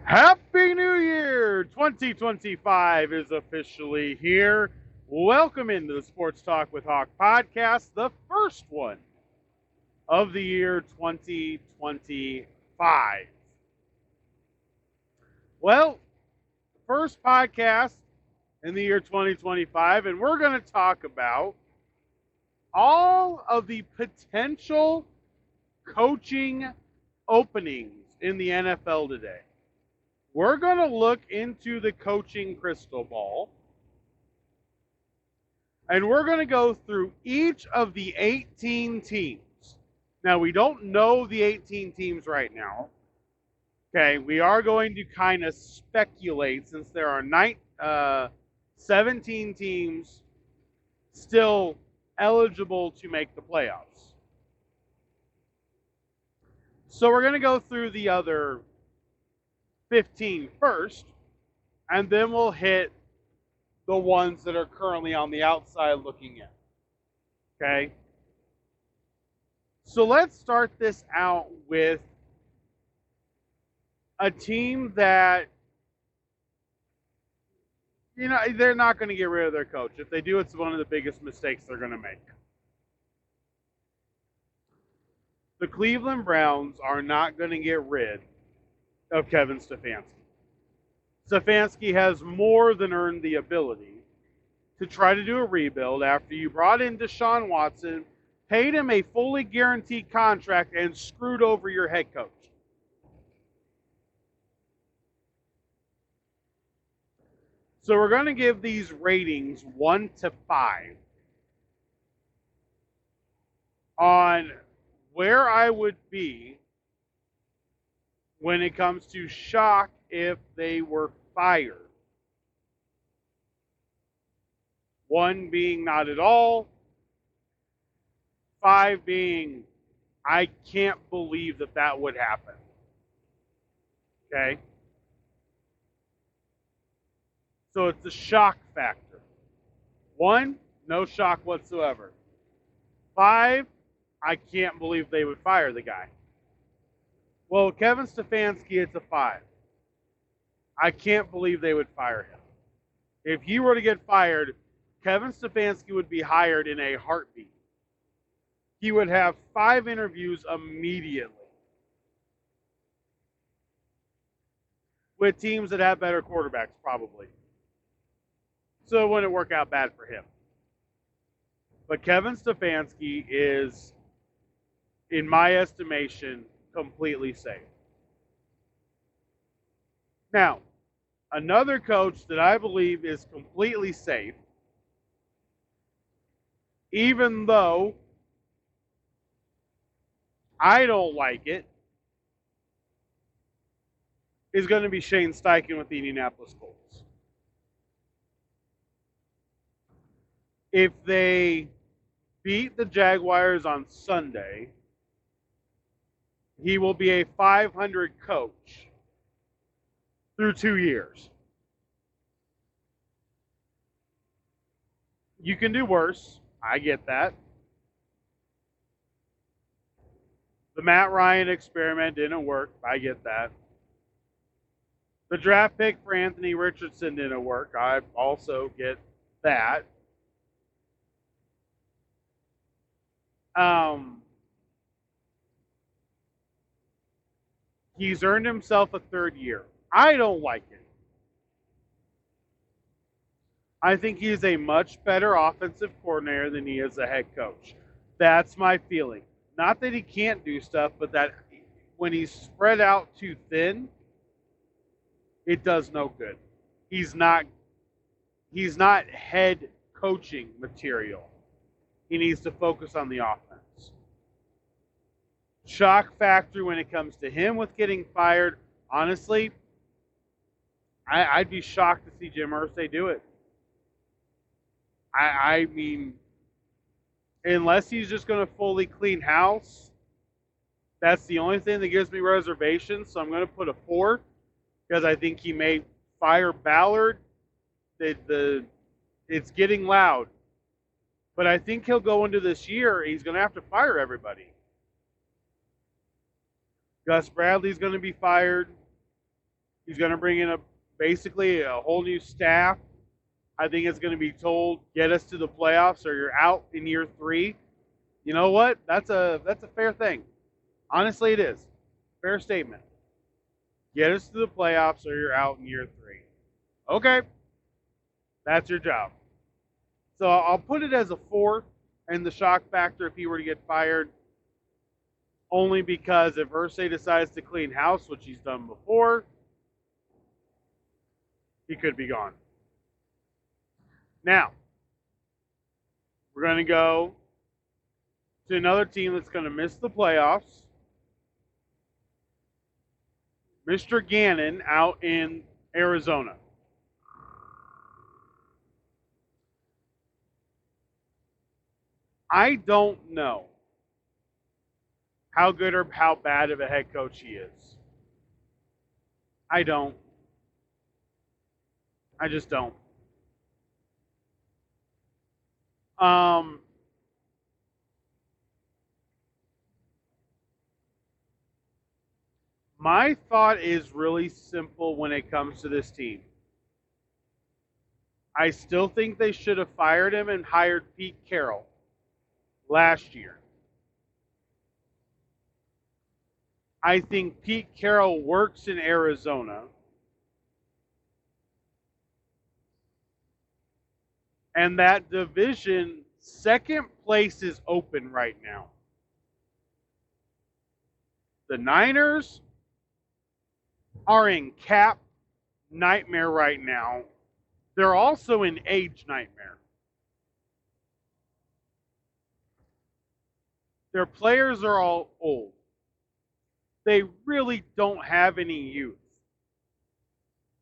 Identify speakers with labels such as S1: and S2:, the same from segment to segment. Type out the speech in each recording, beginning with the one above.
S1: Happy New Year! 2025 is officially here. Welcome into the Sports Talk with Hawk podcast, the first one of the year 2025. Well, first podcast in the year 2025, and we're going to talk about all of the potential coaching openings in the NFL today. We're going to look into the coaching crystal ball, and we're going to go through each of the 18 teams. Now, we don't know the 18 teams right now. Okay, we are going to kind of speculate since there are 17 teams still eligible to make the playoffs. So we're going to go through the other 15 first, and then we'll hit the ones that are currently on the outside looking in. Okay? So let's start this out with a team that, they're not going to get rid of their coach. If they do, it's one of the biggest mistakes they're going to make. The Cleveland Browns are not going to get rid of Kevin Stefanski. Stefanski has more than earned the ability to try to do a rebuild after you brought in Deshaun Watson, paid him a fully guaranteed contract, and screwed over your head coach. So we're going to give these ratings 1 to 5 on where I would be when it comes to shock if they were fired. 1 being not at all, 5 being I can't believe that would happen. Okay? So it's the shock factor. 1, no shock whatsoever. 5, I can't believe they would fire the guy. Well, Kevin Stefanski, it's a 5. I can't believe they would fire him. If he were to get fired, Kevin Stefanski would be hired in a heartbeat. He would have 5 interviews immediately with teams that have better quarterbacks, probably. So it wouldn't work out bad for him. But Kevin Stefanski is, in my estimation, completely safe. Now, another coach that I believe is completely safe, even though I don't like it, is going to be Shane Steichen with the Indianapolis Colts. If they beat the Jaguars on Sunday, he will be a 500 coach through 2 years. You can do worse. I get that. The Matt Ryan experiment didn't work. I get that. The draft pick for Anthony Richardson didn't work. I also get that. He's earned himself a 3rd year. I don't like it. I think he's a much better offensive coordinator than he is a head coach. That's my feeling. Not that he can't do stuff, but that when he's spread out too thin, it does no good. He's not head coaching material. He needs to focus on the offense. Shock factor when it comes to him with getting fired, honestly, I'd be shocked to see Jim Irsay do it. I mean, unless he's just going to fully clean house, that's the only thing that gives me reservations. So I'm going to put a 4 because I think he may fire Ballard. It's getting loud. But I think he'll go into this year, he's going to have to fire everybody. Gus Bradley's going to be fired. He's going to bring in basically a whole new staff. I think it's going to be told, get us to the playoffs or you're out in year 3. You know what? That's a fair thing. Honestly, it is. Fair statement. Get us to the playoffs or you're out in year 3. Okay. That's your job. So I'll put it as a 4 and the shock factor if he were to get fired. Only because if Irsay decides to clean house, which he's done before, he could be gone. Now, we're going to go to another team that's going to miss the playoffs. Mr. Gannon out in Arizona. I don't know how good or how bad of a head coach he is. I don't. I just don't. My thought is really simple when it comes to this team. I still think they should have fired him and hired Pete Carroll last year. I think Pete Carroll works in Arizona. And that division, second place is open right now. The Niners are in cap nightmare right now. They're also in age nightmare. Their players are all old. They really don't have any youth.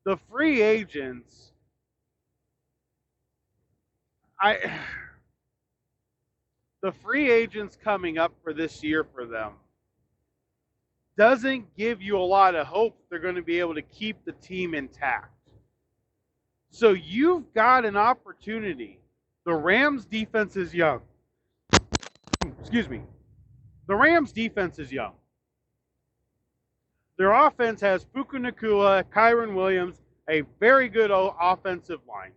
S1: The free agents, the free agents coming up for this year for them doesn't give you a lot of hope they're going to be able to keep the team intact. So you've got an opportunity. The Rams defense is young. Excuse me. The Rams defense is young. Their offense has Puka Nacua, Kyron Williams, a very good offensive line.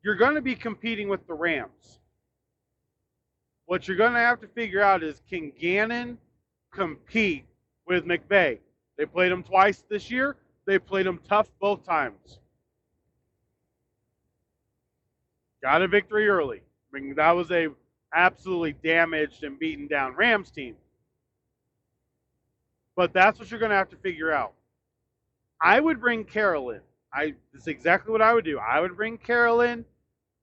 S1: You're going to be competing with the Rams. What you're going to have to figure out is, can Gannon compete with McVay? They played him twice this year. They played him tough both times. Got a victory early. I mean, that was a absolutely damaged and beaten down Rams team. But that's what you're going to have to figure out. I would bring Carroll in. That's exactly what I would do. I would bring Carroll in.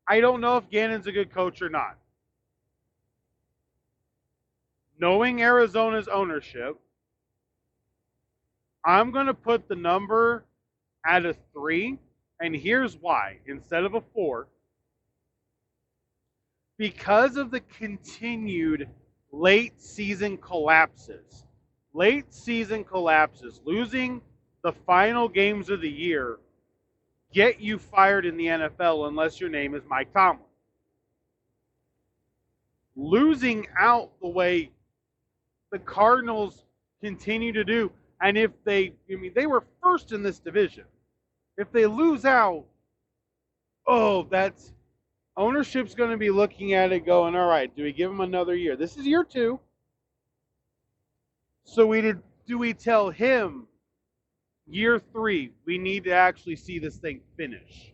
S1: I don't know if Gannon's a good coach or not. Knowing Arizona's ownership, I'm going to put the number at a 3, and here's why. Instead of a 4, because of the continued late season collapses. Late season collapses, losing the final games of the year, get you fired in the NFL unless your name is Mike Tomlin. Losing out the way the Cardinals continue to do, and if they were first in this division. If they lose out, that's ownership's going to be looking at it going, all right, do we give them another year? This is year 2. So do we tell him year 3, we need to actually see this thing finish?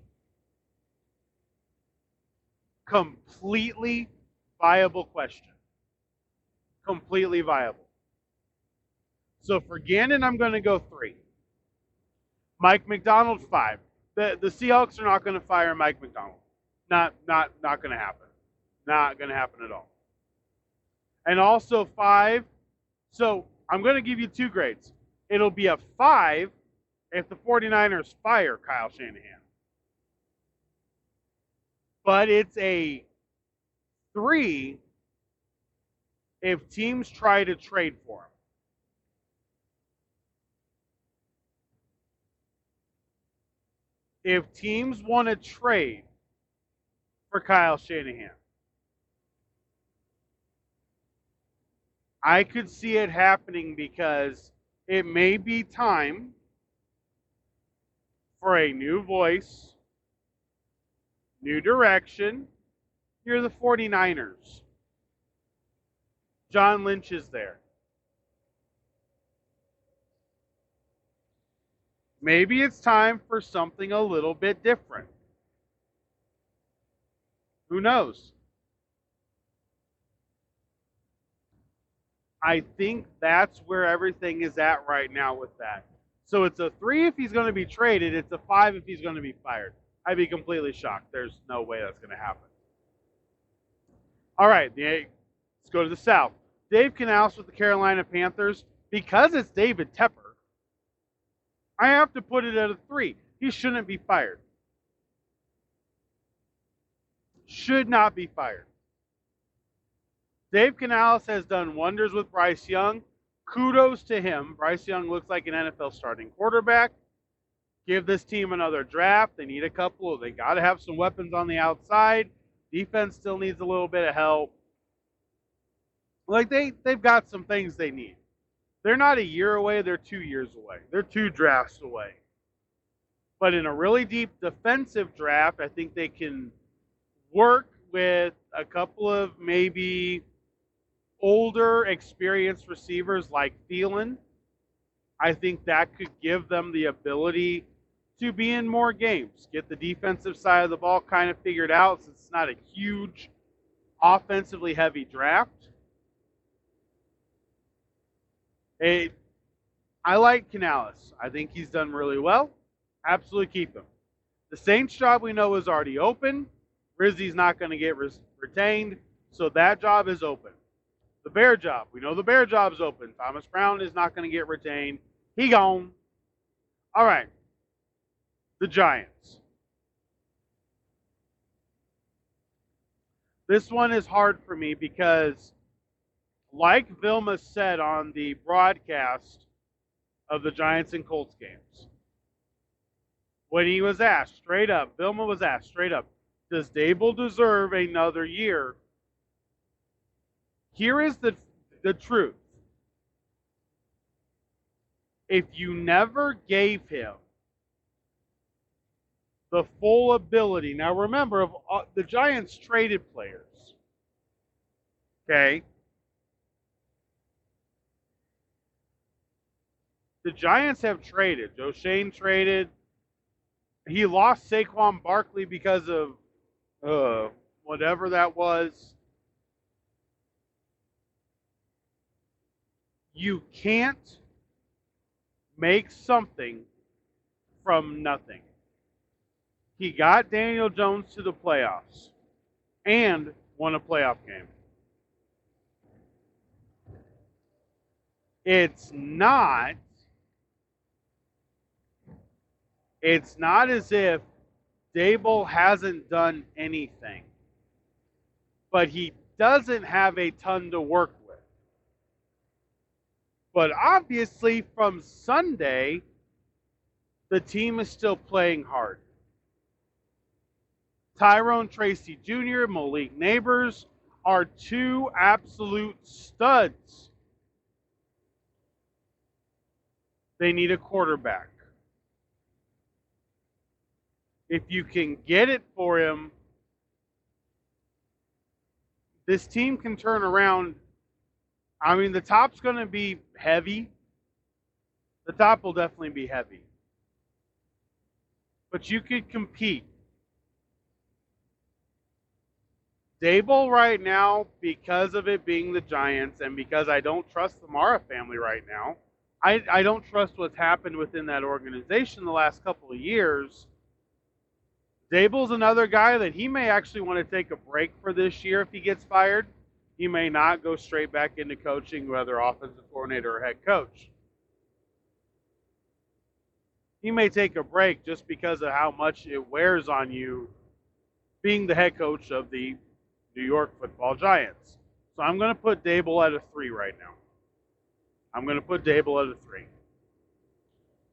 S1: Completely viable question. Completely viable. So for Gannon, I'm going to go 3. Mike Macdonald, 5. The Seahawks are not going to fire Mike Macdonald. Not going to happen. Not going to happen at all. And also 5. So I'm going to give you 2 grades. It'll be a 5 if the 49ers fire Kyle Shanahan. But it's a 3 if teams try to trade for him. If teams want to trade for Kyle Shanahan, I could see it happening because it may be time for a new voice, new direction. You're the 49ers. John Lynch is there. Maybe it's time for something a little bit different. Who knows? I think that's where everything is at right now with that. So it's a 3 if he's going to be traded. It's a 5 if he's going to be fired. I'd be completely shocked. There's no way that's going to happen. All right, let's go to the South. Dave Canales with the Carolina Panthers. Because it's David Tepper, I have to put it at a 3. He shouldn't be fired. Should not be fired. Dave Canales has done wonders with Bryce Young. Kudos to him. Bryce Young looks like an NFL starting quarterback. Give this team another draft. They need a couple. They got to have some weapons on the outside. Defense still needs a little bit of help. Like they've got some things they need. They're not a year away. They're 2 years away. They're 2 drafts away. But in a really deep defensive draft, I think they can work with a couple of maybe older, experienced receivers like Thielen. I think that could give them the ability to be in more games, get the defensive side of the ball kind of figured out since it's not a huge offensively heavy draft. I like Canales. I think he's done really well. Absolutely keep him. The Saints job we know is already open. Rizzi's not going to get retained, so that job is open. The Bear job, we know the Bear job's open. Thomas Brown is not going to get retained. He gone. All right. The Giants. This one is hard for me because, like Vilma said on the broadcast of the Giants and Colts games, when he was asked straight up, Vilma was asked straight up, does Dable deserve another year? Here is the truth. If you never gave him the full ability, now remember, the Giants traded players, okay? The Giants have traded. Joe Shane traded. He lost Saquon Barkley because of whatever that was. You can't make something from nothing. He got Daniel Jones to the playoffs and won a playoff game. It's not as if Dable hasn't done anything, but he doesn't have a ton to work with. But obviously from Sunday, the team is still playing hard. Tyrone Tracy Jr., Malik Neighbors are 2 absolute studs. They need a quarterback. If you can get it for him, this team can turn around. I mean, the top's going to be heavy. The top will definitely be heavy. But you could compete. Dable right now, because of it being the Giants and because I don't trust the Mara family right now, I don't trust what's happened within that organization the last couple of years. Dable's another guy that he may actually want to take a break for this year if he gets fired. He may not go straight back into coaching, whether offensive coordinator or head coach. He may take a break just because of how much it wears on you being the head coach of the New York Football Giants. So I'm going to put Dable at a 3 right now. I'm going to put Dable at a 3.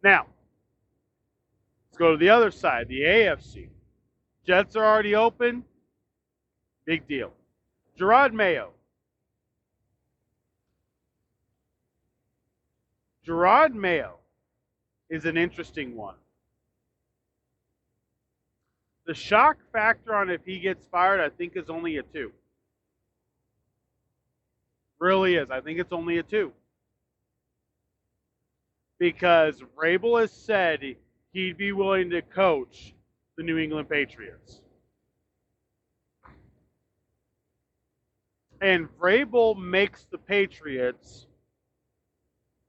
S1: Now, let's go to the other side, the AFC. Jets are already open. Big deal. Gerard Mayo. Gerard Mayo is an interesting one. The shock factor on if he gets fired, I think, is only a 2. Really is. I think it's only a 2. Because Vrabel has said he'd be willing to coach the New England Patriots. And Vrabel makes the Patriots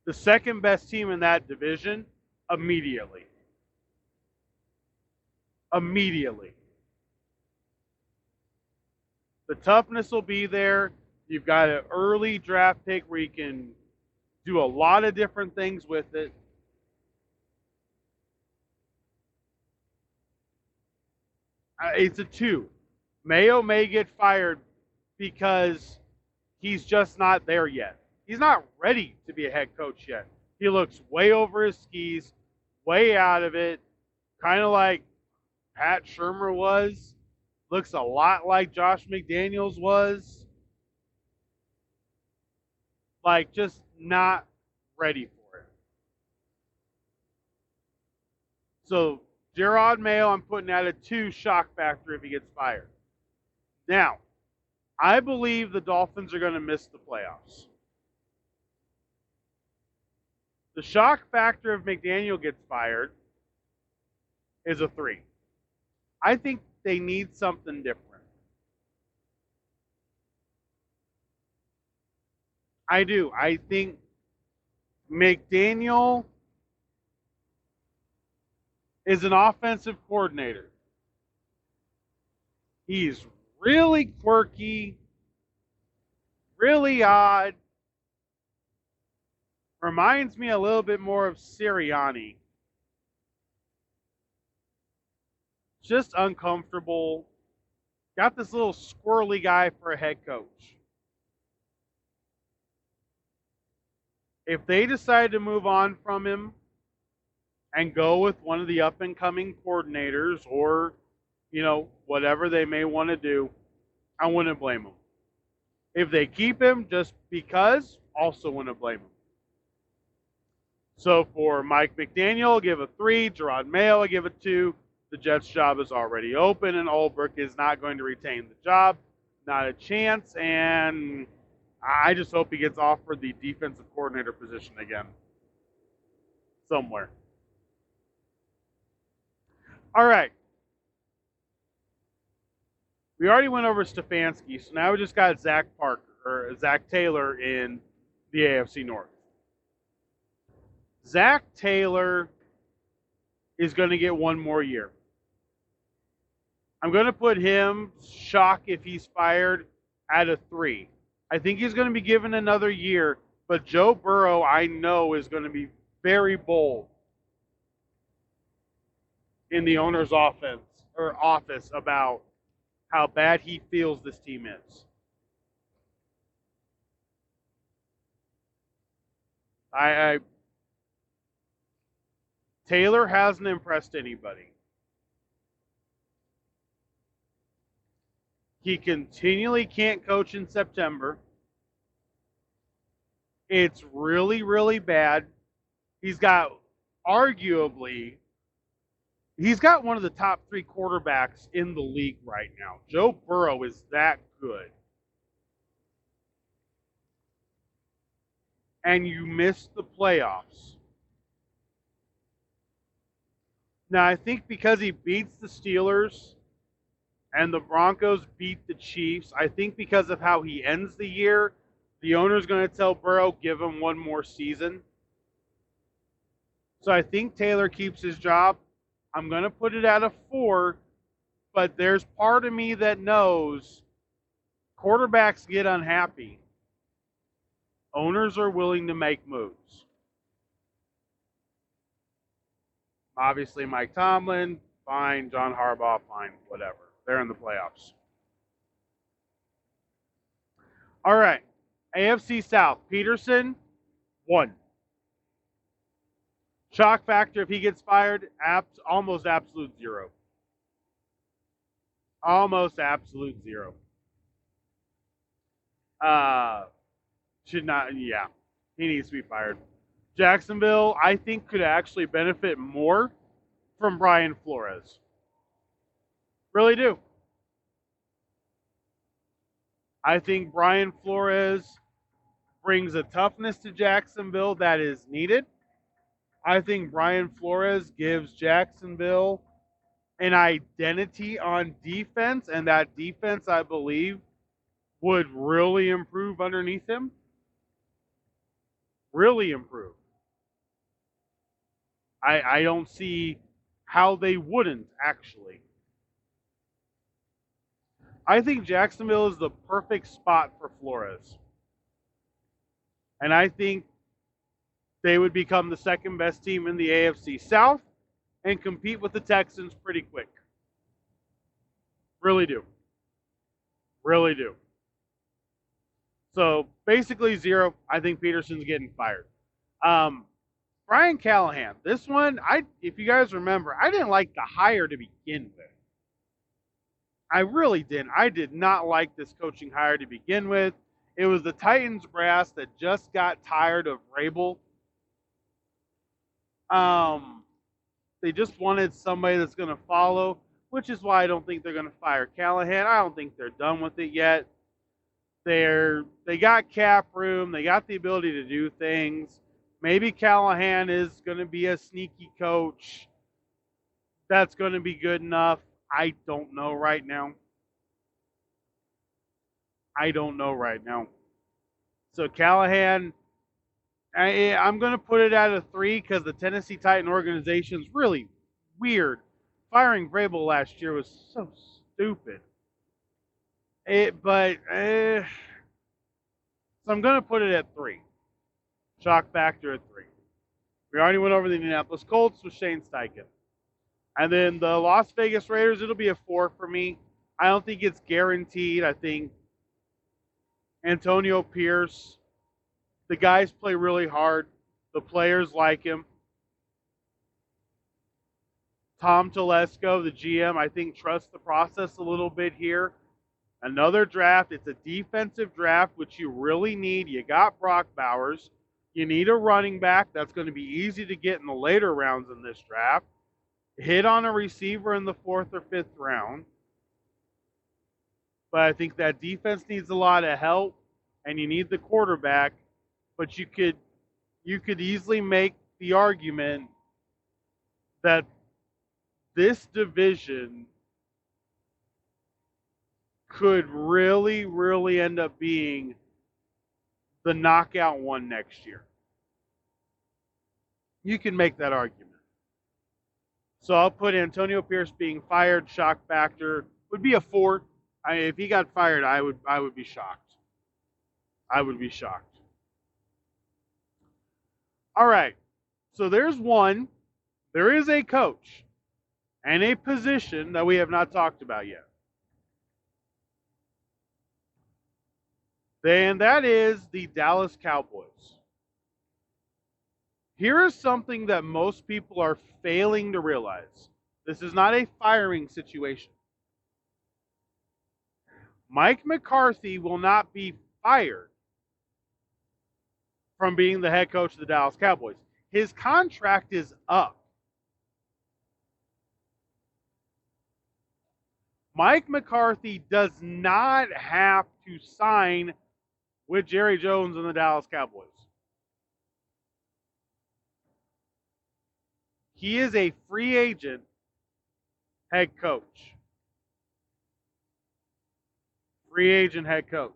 S1: the second best team in that division immediately. Immediately. The toughness will be there. You've got an early draft pick where you can do a lot of different things with it. It's a 2. Mayo may get fired because he's just not there yet. He's not ready to be a head coach yet. He looks way over his skis, way out of it, kind of like Pat Shurmur was. Looks a lot like Josh McDaniels was. Like, just not ready for it. So, Gerard Mayo, I'm putting at a 2 shock factor if he gets fired. Now, I believe the Dolphins are going to miss the playoffs. The shock factor if McDaniel gets fired is a 3. I think they need something different. I do. I think McDaniel is an offensive coordinator. He's really quirky, really odd. Reminds me a little bit more of Sirianni. Just uncomfortable. Got this little squirrely guy for a head coach. If they decide to move on from him and go with one of the up and coming coordinators or, whatever they may want to do, I wouldn't blame them. If they keep him just because, also wouldn't blame him. So for Mike McDaniel, I'll give a 3. Gerard Mayo, I'll give a 2. The Jets' job is already open, and Ulbrich is not going to retain the job. Not a chance, and I just hope he gets offered the defensive coordinator position again. Somewhere. All right. We already went over Stefanski, so now we just got Zach Taylor in the AFC North. Zach Taylor is going to get one more year. I'm going to put him, shock if he's fired, at a 3. I think he's going to be given another year, but Joe Burrow, I know, is going to be very bold in the owner's office about how bad he feels this team is. Taylor hasn't impressed anybody. He continually can't coach in September. It's really, really bad. He's got one of the top 3 quarterbacks in the league right now. Joe Burrow is that good. And you missed the playoffs. Now, I think because he beats the Steelers and the Broncos beat the Chiefs, I think because of how he ends the year, the owner's going to tell Burrow, give him one more season. So I think Taylor keeps his job. I'm going to put it at a 4, but there's part of me that knows quarterbacks get unhappy. Owners are willing to make moves. Obviously, Mike Tomlin, fine. John Harbaugh, fine. Whatever. They're in the playoffs. All right. AFC South. Peterson, 1. Shock factor if he gets fired, almost absolute 0. Almost absolute 0. Should not, yeah. He needs to be fired. Jacksonville, I think, could actually benefit more from Brian Flores. Really do. I think Brian Flores brings a toughness to Jacksonville that is needed. I think Brian Flores gives Jacksonville an identity on defense, and that defense, I believe, would really improve underneath him. Really improve. I don't see how they wouldn't, actually. I think Jacksonville is the perfect spot for Flores. And I think they would become the second best team in the AFC South and compete with the Texans pretty quick. Really do. Really do. So basically 0. I think Peterson's getting fired. Brian Callahan. This one, if you guys remember, I didn't like the hire to begin with. I really didn't. I did not like this coaching hire to begin with. It was the Titans brass that just got tired of Vrabel. They just wanted somebody that's going to follow, which is why I don't think they're going to fire Callahan. I don't think they're done with it yet. They got cap room. They got the ability to do things. Maybe Callahan is going to be a sneaky coach that's going to be good enough. I don't know right now. So Callahan, I'm going to put it at a 3 because the Tennessee Titan organization is really weird. Firing Vrabel last year was so stupid. So I'm going to put it at 3. Shock factor at 3. We already went over the Indianapolis Colts with Shane Steichen. And then the Las Vegas Raiders, it'll be a 4 for me. I don't think it's guaranteed. I think Antonio Pierce, the guys play really hard. The players like him. Tom Telesco, the GM, I think trusts the process a little bit here. Another draft. It's a defensive draft, which you really need. You got Brock Bowers. You need a running back. That's going to be easy to get in the later rounds in this draft. Hit on a receiver in the 4th or 5th round. But I think that defense needs a lot of help, and you need the quarterback. But you could easily make the argument that this division could really, really end up being the knockout one next year. You can make that argument. So I'll put Antonio Pierce being fired, shock factor, would be a 4. If he got fired, I would be shocked. I would be shocked. All right. So there's one. There is a coach and a position that we have not talked about yet. And that is the Dallas Cowboys. Here is something that most people are failing to realize. This is not a firing situation. Mike McCarthy will not be fired from being the head coach of the Dallas Cowboys. His contract is up. Mike McCarthy does not have to sign with Jerry Jones and the Dallas Cowboys. He is a free agent head coach. Free agent head coach.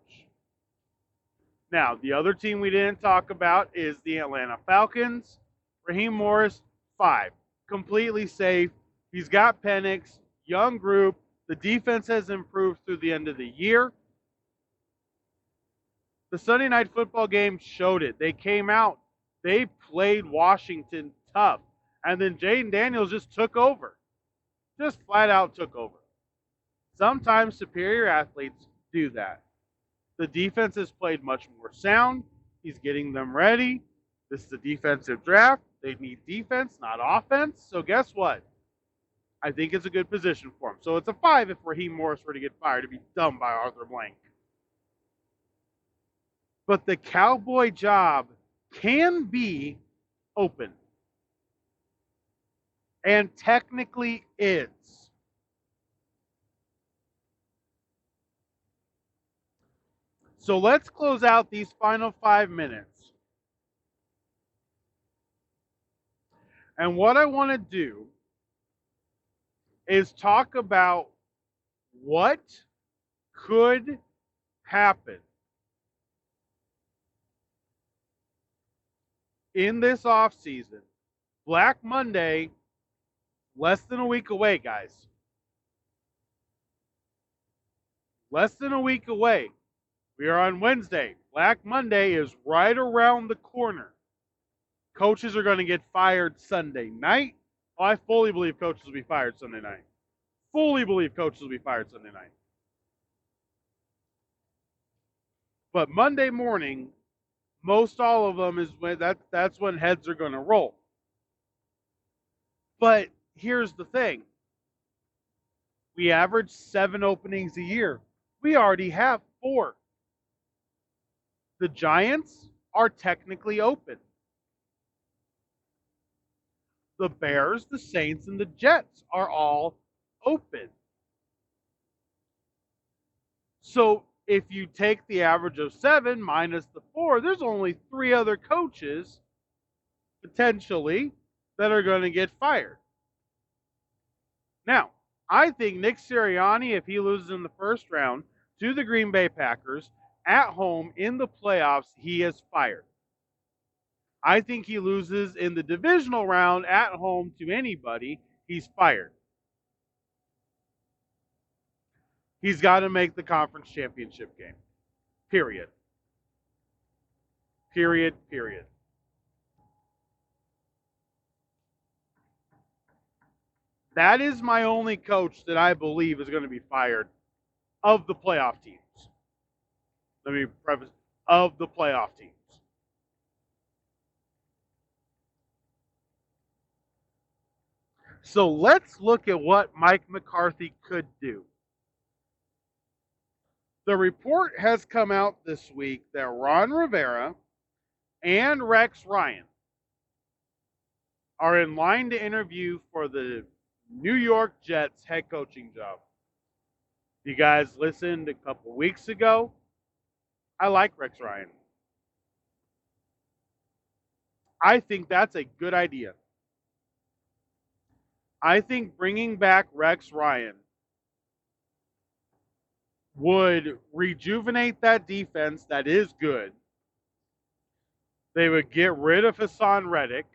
S1: Now, the other team we didn't talk about is the Atlanta Falcons. Raheem Morris, 5. Completely safe. He's got Penix, young group. The defense has improved through the end of the year. The Sunday Night Football game showed it. They came out. They played Washington tough. And then Jaden Daniels just took over. Just flat out took over. Sometimes superior athletes do that. The defense has played much more sound. He's getting them ready. This is a defensive draft. They need defense, not offense. So guess what? I think it's a good position for him. So it's a 5 if Raheem Morris were to get fired. It'd be done by Arthur Blank. But the Cowboy job can be open. And technically is. So let's close out these final 5 minutes. And what I want to do is talk about what could happen in this offseason. Black Monday, less than a week away, guys. Less than a week away. We are on Wednesday. Black Monday is right around the corner. Coaches are going to get fired Sunday night. Oh, I fully believe coaches will be fired Sunday night. Fully believe coaches will be fired Sunday night. But Monday morning, most all of them is when that's when heads are going to roll. But here's the thing. We average 7 openings a year. We already have 4. The Giants are technically open. The Bears, the Saints, and the Jets are all open. So if you take the average of 7 minus the 4, there's only 3 other coaches potentially that are going to get fired. Now, I think Nick Sirianni, if he loses in the first round to the Green Bay Packers at home in the playoffs, he is fired. I think he loses in the divisional round at home to anybody, he's fired. He's got to make the conference championship game. Period. Period. Period. That is my only coach that I believe is going to be fired of the playoff teams. Let me preface, of the playoff teams. So let's look at what Mike McCarthy could do. The report has come out this week that Ron Rivera and Rex Ryan are in line to interview for the New York Jets head coaching job. You guys listened a couple weeks ago. I like Rex Ryan. I think that's a good idea. I think bringing back Rex Ryan would rejuvenate that defense that is good. They would get rid of Hassan Reddick.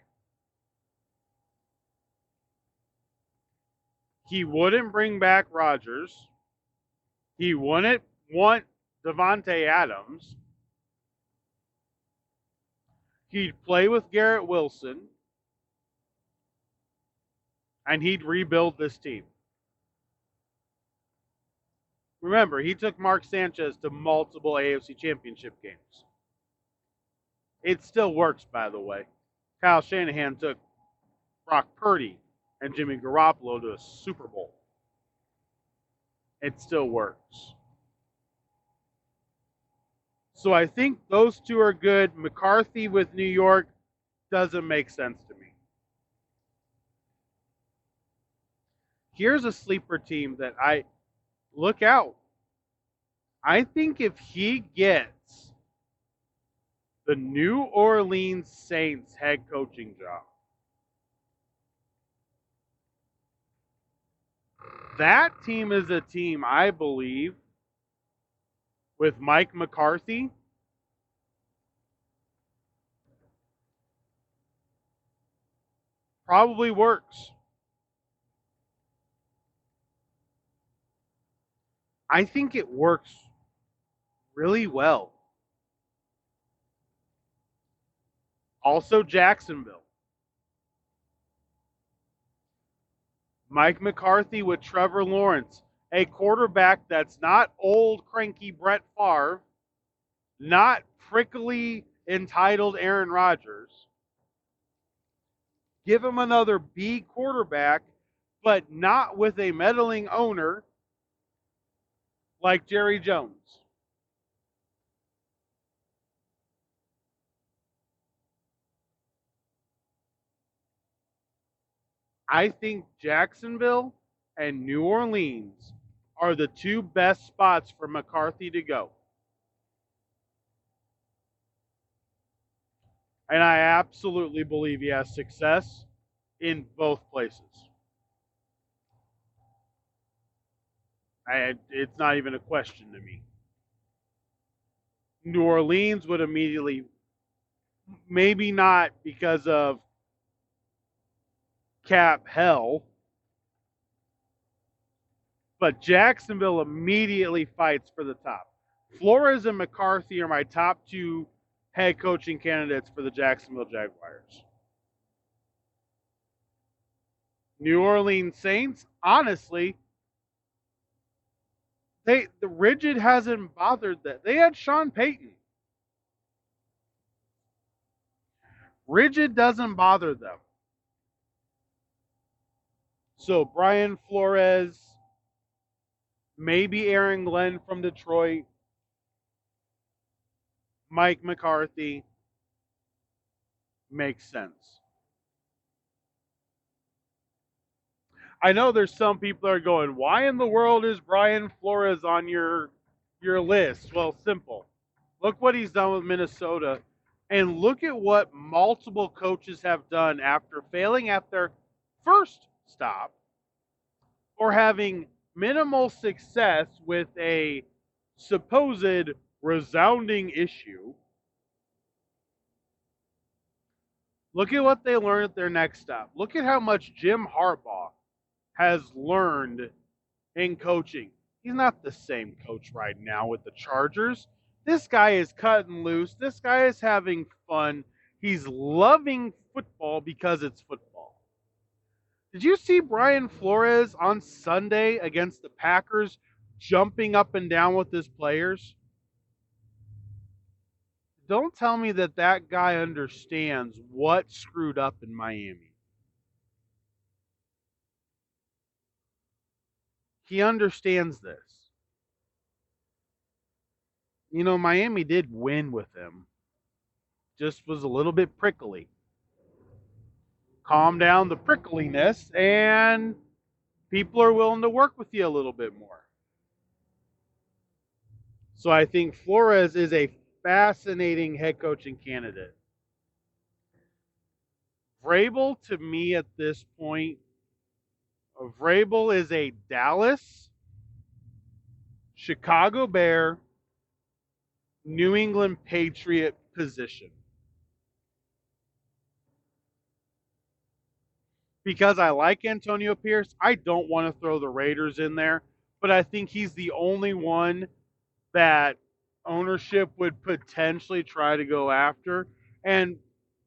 S1: He wouldn't bring back Rodgers. He wouldn't want Davante Adams. He'd play with Garrett Wilson. And he'd rebuild this team. Remember, he took Mark Sanchez to multiple AFC championship games. It still works, by the way. Kyle Shanahan took Brock Purdy and Jimmy Garoppolo to a Super Bowl. It still works. So I think those two are good. McCarthy with New York doesn't make sense to me. Here's a sleeper team that I look out. I think if he gets the New Orleans Saints head coaching job, that team is a team, I believe, with Mike McCarthy, probably works. I think it works really well. Also, Jacksonville. Mike McCarthy with Trevor Lawrence, a quarterback that's not old, cranky Brett Favre, not prickly, entitled Aaron Rodgers. Give him another B quarterback, but not with a meddling owner like Jerry Jones. I think Jacksonville and New Orleans are the two best spots for McCarthy to go. And I absolutely believe he has success in both places. It's not even a question to me. New Orleans would immediately, maybe not because of cap hell, but Jacksonville immediately fights for the top. Flores and McCarthy are my top two head coaching candidates for the Jacksonville Jaguars. New Orleans Saints, honestly, the rigid hasn't bothered them. They had Sean Payton. Rigid doesn't bother them. So Brian Flores, maybe Aaron Glenn from Detroit, Mike McCarthy makes sense. I know there's some people that are going, why in the world is Brian Flores on your list? Well, simple. Look what he's done with Minnesota, and look at what multiple coaches have done after failing at their first stop or having minimal success with a supposed resounding issue. Look at what they learned at their next stop. Look at how much Jim Harbaugh has learned in coaching. He's not the same coach right now with the Chargers. This guy is cutting loose. This guy is having fun. He's loving football because it's football. Did you see Brian Flores on Sunday against the Packers jumping up and down with his players? Don't tell me that that guy understands what screwed up in Miami. He understands this. You know, Miami did win with him. Just was a little bit prickly. Calm down the prickliness, and people are willing to work with you a little bit more. So I think Flores is a fascinating head coaching candidate. Vrabel, to me at this point, Vrabel is a Dallas, Chicago Bear, New England Patriot position. Because I like Antonio Pierce, I don't want to throw the Raiders in there, but I think he's the only one that ownership would potentially try to go after. And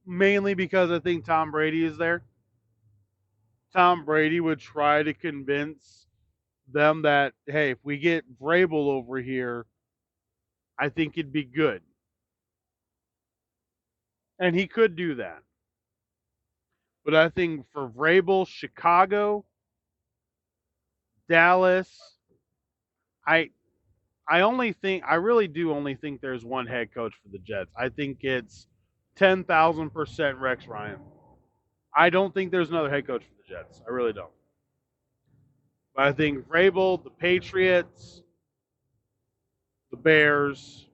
S1: mainly because I think Tom Brady is there. Tom Brady would try to convince them that, hey, if we get Vrabel over here, I think it'd be good. And he could do that. But I think for Vrabel, Chicago, Dallas, I I really do only think there's one head coach for the Jets. I think it's 10,000% Rex Ryan. I don't think there's another head coach for the Jets. I really don't. But I think Vrabel, the Patriots, the Bears,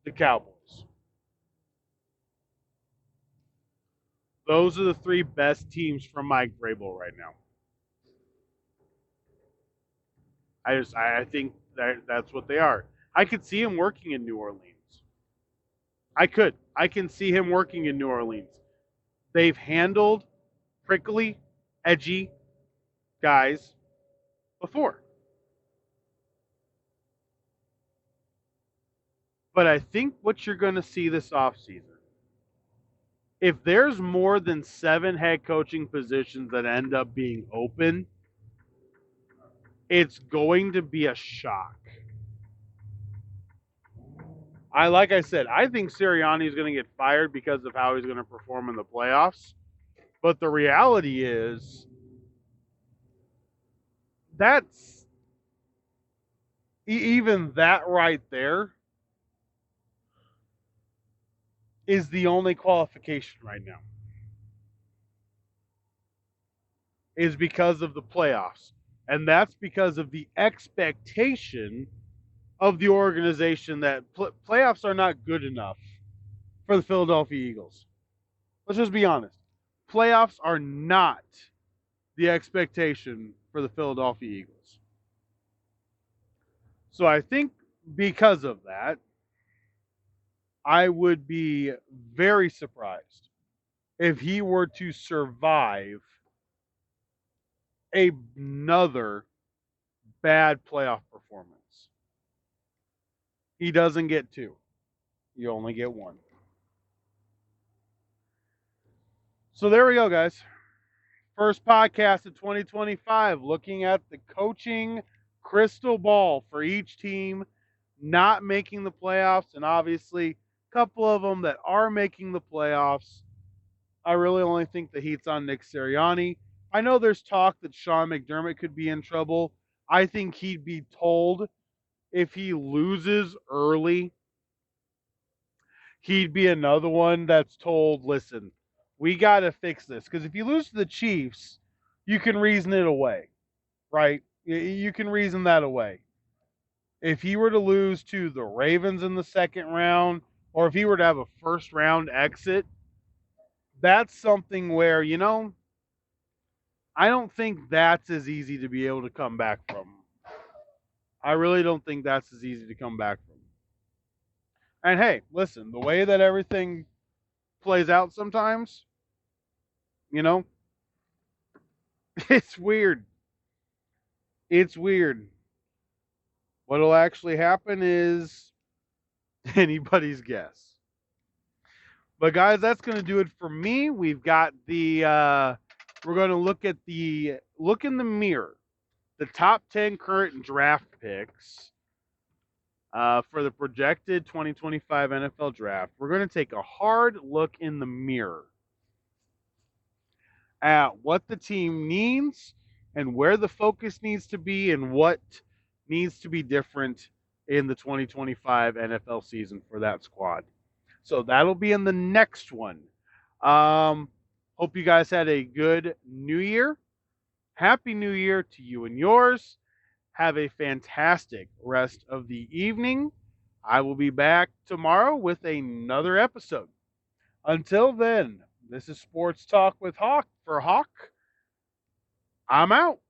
S1: the Cowboys. Those are the three best teams from Mike Vrabel right now. I think that's what they are. I could see him working in New Orleans. I could. I can see him working in New Orleans. They've handled prickly, edgy guys before. But I think what you're going to see this offseason, if there's more than 7 head coaching positions that end up being open, it's going to be a shock. Like I said, I think Sirianni is going to get fired because of how he's going to perform in the playoffs. But the reality is that's even that right there is the only qualification right now. is because of the playoffs. And that's because of the expectation of the organization that playoffs are not good enough for the Philadelphia Eagles. Let's just be honest. Playoffs are not the expectation for the Philadelphia Eagles. So I think because of that, I would be very surprised if he were to survive another bad playoff performance. He doesn't get two. You only get one. So there we go, guys. First podcast of 2025, looking at the coaching crystal ball for each team not making the playoffs, and obviously a couple of them that are making the playoffs. I really only think the heat's on Nick Sirianni. I know there's talk that Sean McDermott could be in trouble. I think he'd be told if he loses early, he'd be another one that's told, listen, we got to fix this. Because if you lose to the Chiefs, you can reason it away, right? You can reason that away. If he were to lose to the Ravens in the second round, or if he were to have a first round exit, that's something where, I don't think that's as easy to be able to come back from. I really don't think that's as easy to come back from. And hey, listen, the way that everything plays out sometimes, it's weird. It's weird. What'll actually happen is anybody's guess. But guys, that's going to do it for me. We've got we're going to look in the mirror, the top 10 current draft picks for the projected 2025 NFL draft. We're going to take a hard look in the mirror at what the team needs and where the focus needs to be and what needs to be different in the 2025 NFL season for that squad. So that'll be in the next one. Hope you guys had a good New Year. Happy New Year to you and yours. Have a fantastic rest of the evening. I will be back tomorrow with another episode. Until then, this is Sports Talk with Hawk for Hawk. I'm out.